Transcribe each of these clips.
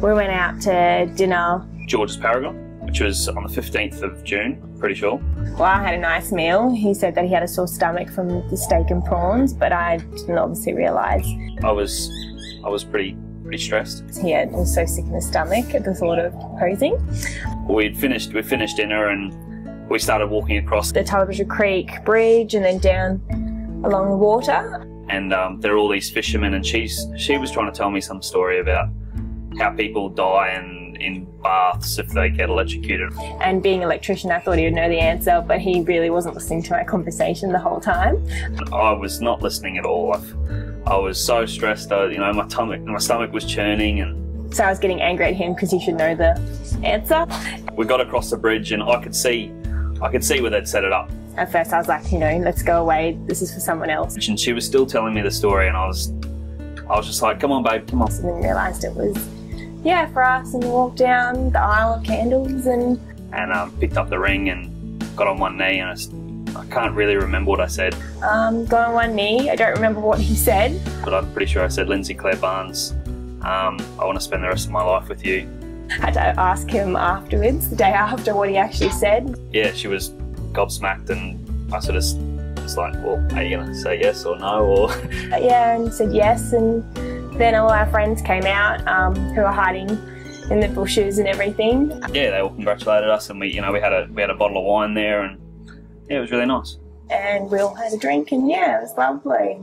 We went out to dinner. George's Paragon, which was on the 15th of June, pretty sure. Well, I had a nice meal. He said that he had a sore stomach from the steak and prawns, but I didn't obviously realise. I was pretty stressed. He was so sick in the stomach at the thought of proposing. We finished dinner and we started walking across the Television Creek Bridge and then down along the water. And there are all these fishermen, and she was trying to tell me some story about how people die in baths if they get electrocuted. And being an electrician, I thought he would know the answer, but he really wasn't listening to our conversation the whole time. I was not listening at all. I was so stressed. You know, my stomach was churning, and so I was getting angry at him because he should know the answer. We got across the bridge, and I could see where they'd set it up. At first I was like, you know, let's go away, this is for someone else. And she was still telling me the story, and I was just like, come on babe, come on. And then realised it was, yeah, for us, and we walked down the aisle of candles and picked up the ring and got on one knee, and I can't really remember what I said. Got on one knee, I don't remember what he said. But I'm pretty sure I said, Lindsay Claire Barnes, I want to spend the rest of my life with you. I had to ask him afterwards, the day after, what he actually said. Yeah, she was gobsmacked, and I sort of was like, well, are you going to say yes or no? Or yeah, and said yes, and then all our friends came out who were hiding in the bushes and everything. Yeah, they all congratulated us, and we had a bottle of wine there, and yeah, it was really nice. And we all had a drink, and yeah, it was lovely.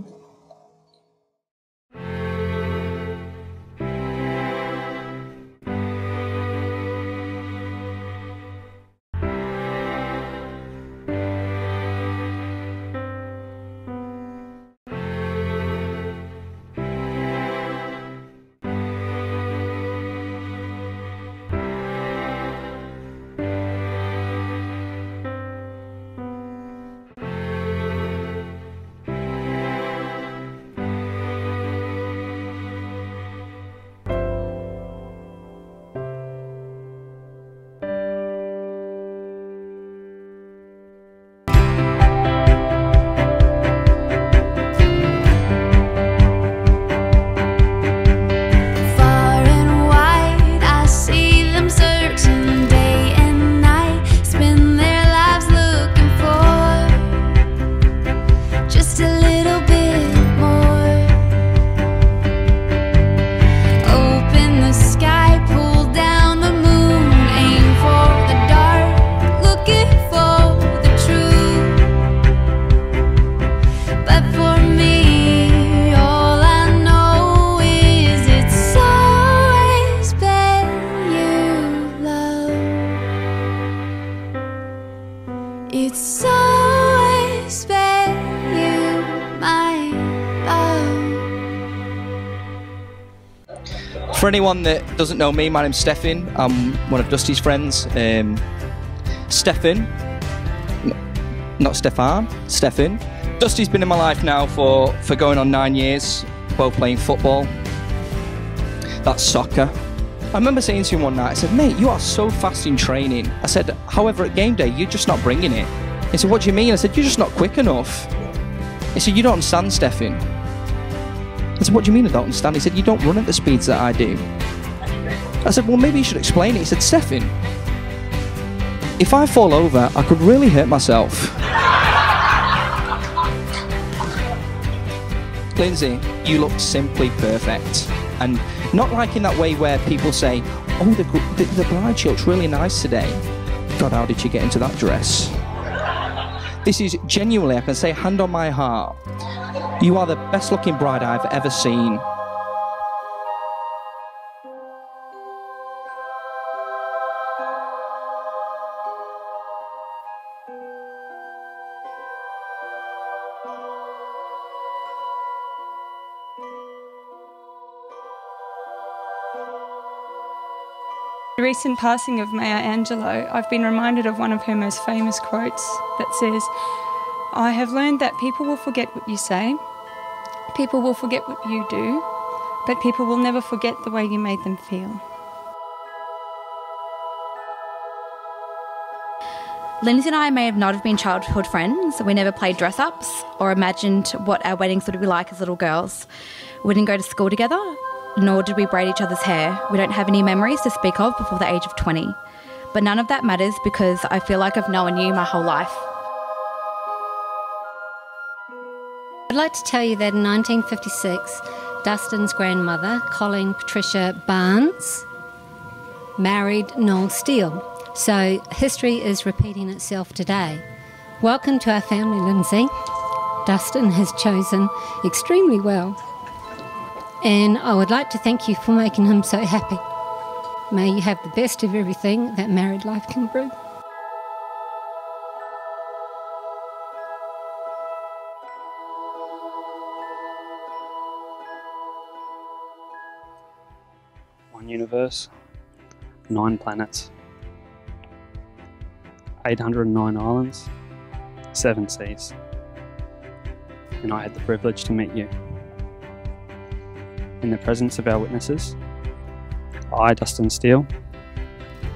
It's always been you, my love. For anyone that doesn't know me, my name's Stefan. I'm one of Dusty's friends. Stefan, not Stefan, Stefan. Dusty's been in my life now for going on 9 years, both playing football. That's soccer. I remember saying to him one night, I said, mate, you are so fast in training. I said, however, at game day, you're just not bringing it. He said, what do you mean? I said, you're just not quick enough. He said, you don't understand, Stefan. I said, what do you mean I don't understand? He said, you don't run at the speeds that I do. I said, well, maybe you should explain it. He said, Stefan, if I fall over, I could really hurt myself. Lindsay, you look simply perfect. And not like in that way where people say, oh, the bride she looks really nice today. God, how did she get into that dress? This is genuinely, I can say, hand on my heart, you are the best looking bride I've ever seen. The recent passing of Maya Angelou, I've been reminded of one of her most famous quotes that says, I have learned that people will forget what you say, people will forget what you do, but people will never forget the way you made them feel. Lindsay and I may not have been childhood friends. We never played dress-ups or imagined what our weddings would be like as little girls. We didn't go to school together. nor did we braid each other's hair. We don't have any memories to speak of before the age of 20. But none of that matters because I feel like I've known you my whole life. I'd like to tell you that in 1956, Dustin's grandmother, Colleen Patricia Barnes, married Noel Steele. So history is repeating itself today. Welcome to our family, Lindsay. Dustin has chosen extremely well. And I would like to thank you for making him so happy. May you have the best of everything that married life can bring. One universe, 9 planets, 809 islands, 7 seas. And I had the privilege to meet you. In the presence of our witnesses, I, Dustin Steele,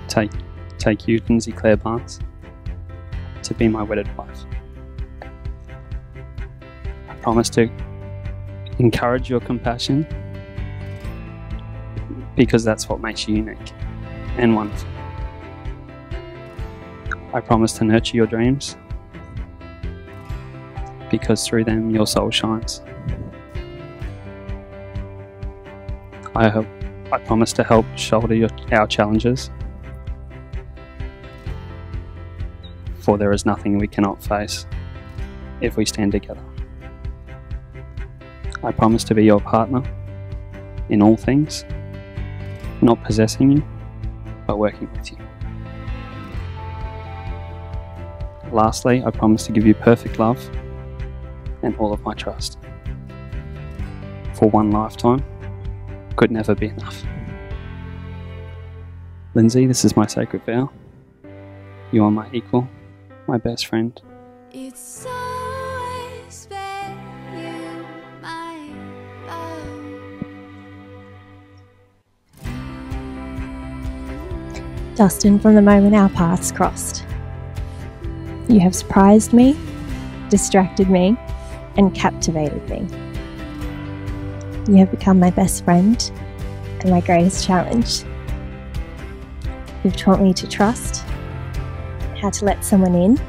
take you, Lindsay Claire Barnes, to be my wedded wife. I promise to encourage your compassion because that's what makes you unique and wonderful. I promise to nurture your dreams because through them your soul shines. I promise to help shoulder our challenges, for there is nothing we cannot face if we stand together. I promise to be your partner in all things, not possessing you, but working with you. Lastly, I promise to give you perfect love and all of my trust. For one lifetime could never be enough. Lindsay, this is my sacred vow. You are my equal, my best friend. It's always been you, my love. Dustin, from the moment our paths crossed, you have surprised me, distracted me, and captivated me. You have become my best friend and my greatest challenge. You've taught me to trust, how to let someone in,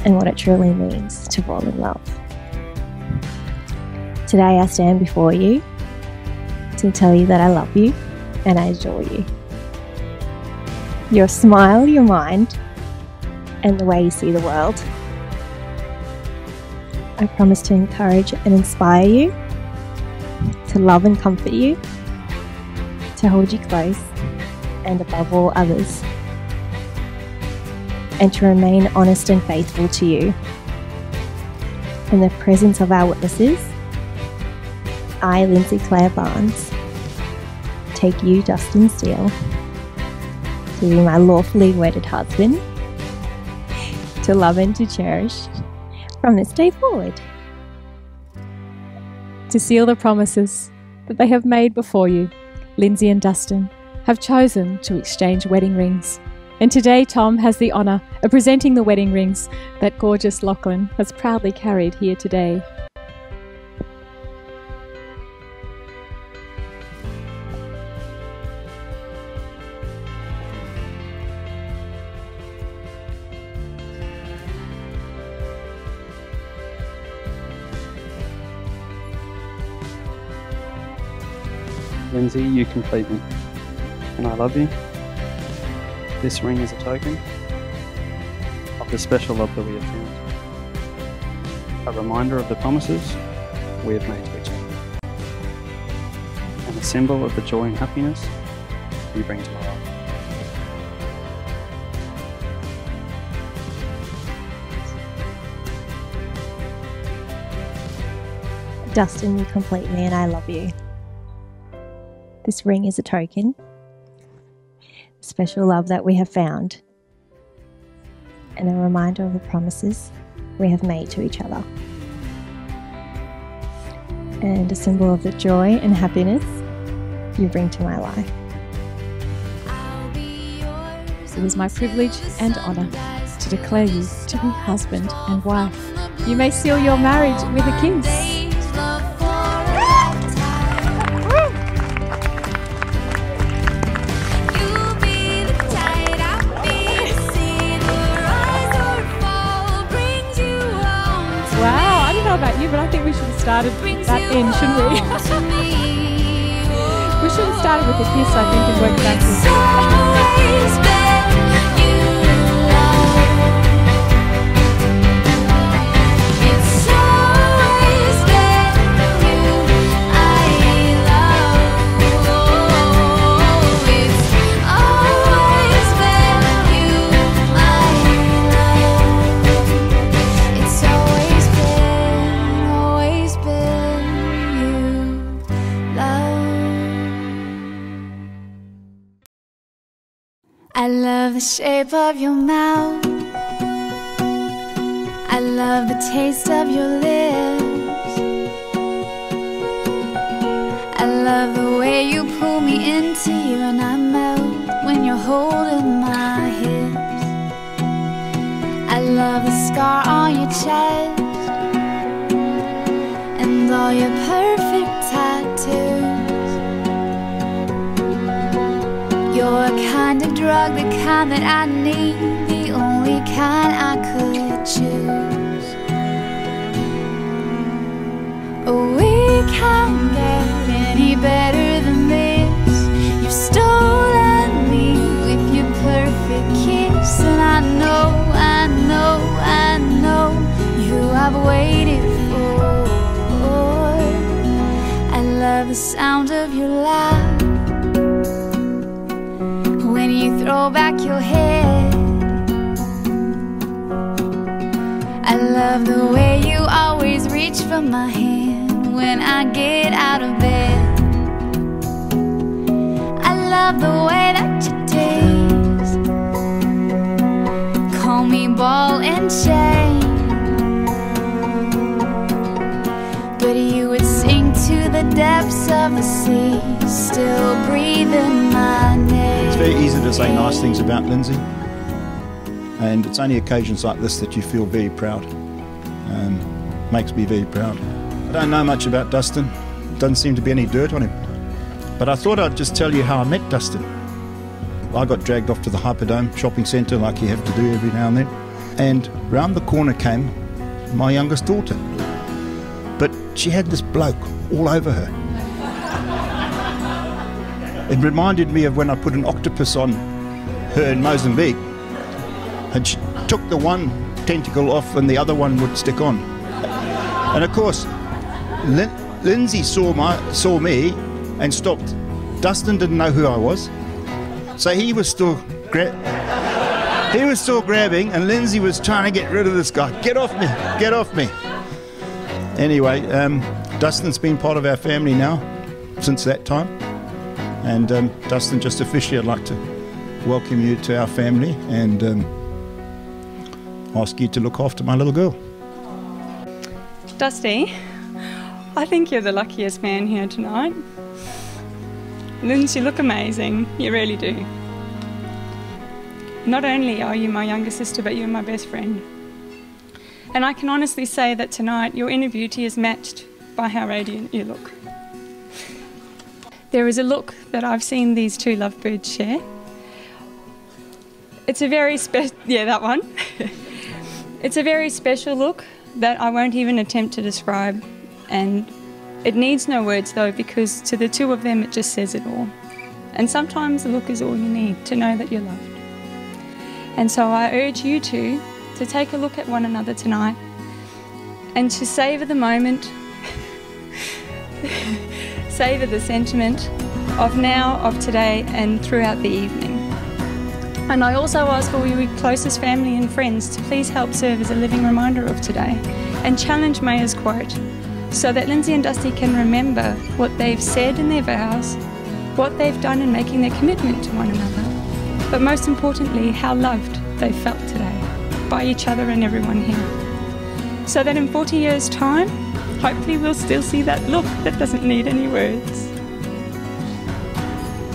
and what it truly means to fall in love. Today I stand before you to tell you that I love you and I adore you. Your smile, your mind, and the way you see the world. I promise to encourage and inspire you, to love and comfort you, to hold you close and above all others, and to remain honest and faithful to you. In the presence of our witnesses, I, Lindsay Claire Barnes, take you, Dustin Steele, to be my lawfully wedded husband, to love and to cherish from this day forward. To seal the promises that they have made before you, Lindsay and Dustin have chosen to exchange wedding rings. And today Tom has the honour of presenting the wedding rings that gorgeous Lachlan has proudly carried here today. Lindsay, you complete me, and I love you. This ring is a token of the special love that we have found, a reminder of the promises we have made to each other, and a symbol of the joy and happiness you bring to my life. Dustin, you complete me and I love you. This ring is a token, special love that we have found, and a reminder of the promises we have made to each other, and a symbol of the joy and happiness you bring to my life. It is my privilege and honour to declare you to be husband and wife. You may seal your marriage with a kiss. started that in, shouldn't we? We should have started with a kiss, I think, and worked backwards. I love the shape of your mouth. I love the taste of your lips. I love the way you pull me into you and I melt when you're holding my hips. I love the scar on your chest and all your perfect tattoos. You're a kind of drug, the kind that I need, the only kind I could choose. We can't get any better than this. You've stolen me with your perfect kiss, and I know, I know, I know you I've waited for. I love the sound of your laugh when you throw back your head. I love the way you always reach for my hand when I get out of bed. I love the way that you taste, call me ball and chain, but you would sink to the depths of the sea, still breathing my name. It's very easy to say nice things about Lindsay, and it's only occasions like this that you feel very proud. Makes me very proud. I don't know much about Dustin. Doesn't seem to be any dirt on him. But I thought I'd just tell you how I met Dustin. I got dragged off to the Hyperdome shopping centre like you have to do every now and then. And round the corner came my youngest daughter. But she had this bloke all over her. It reminded me of when I put an octopus on her in Mozambique. And she took the one tentacle off and the other one would stick on. And of course, Lindsay saw me and stopped. Dustin didn't know who I was, so he was still grabbing, and Lindsay was trying to get rid of this guy. Get off me! Get off me! Anyway, Dustin's been part of our family now since that time, and Dustin, just officially, I'd like to welcome you to our family and ask you to look after my little girl. Dusty, I think you're the luckiest man here tonight. Lindsay, you look amazing, you really do. Not only are you my younger sister, but you're my best friend. And I can honestly say that tonight your inner beauty is matched by how radiant you look. There is a look that I've seen these two lovebirds share. It's a very that one. It's a very special look that I won't even attempt to describe, and it needs no words though, because to the two of them it just says it all. And sometimes the look is all you need to know that you're loved. And so I urge you two to take a look at one another tonight and to savour the moment, savour the sentiment of now, of today and throughout the evening. And I also ask all your closest family and friends to please help serve as a living reminder of today and challenge Maya's quote so that Lindsay and Dusty can remember what they've said in their vows, what they've done in making their commitment to one another, but most importantly, how loved they felt today by each other and everyone here. So that in 40 years' time, hopefully we'll still see that look that doesn't need any words.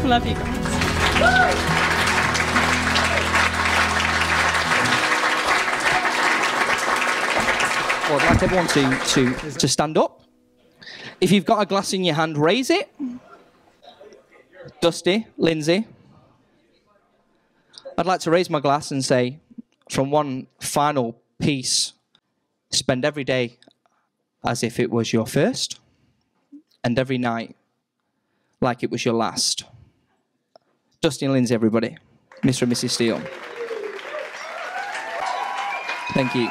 Love you guys. Well, I'd like everyone to stand up. If you've got a glass in your hand, raise it. Dusty, Lindsay. I'd like to raise my glass and say, from one final piece, spend every day as if it was your first, and every night like it was your last. Dustin and Lindsay, everybody. Mr. and Mrs. Steele. Thank you.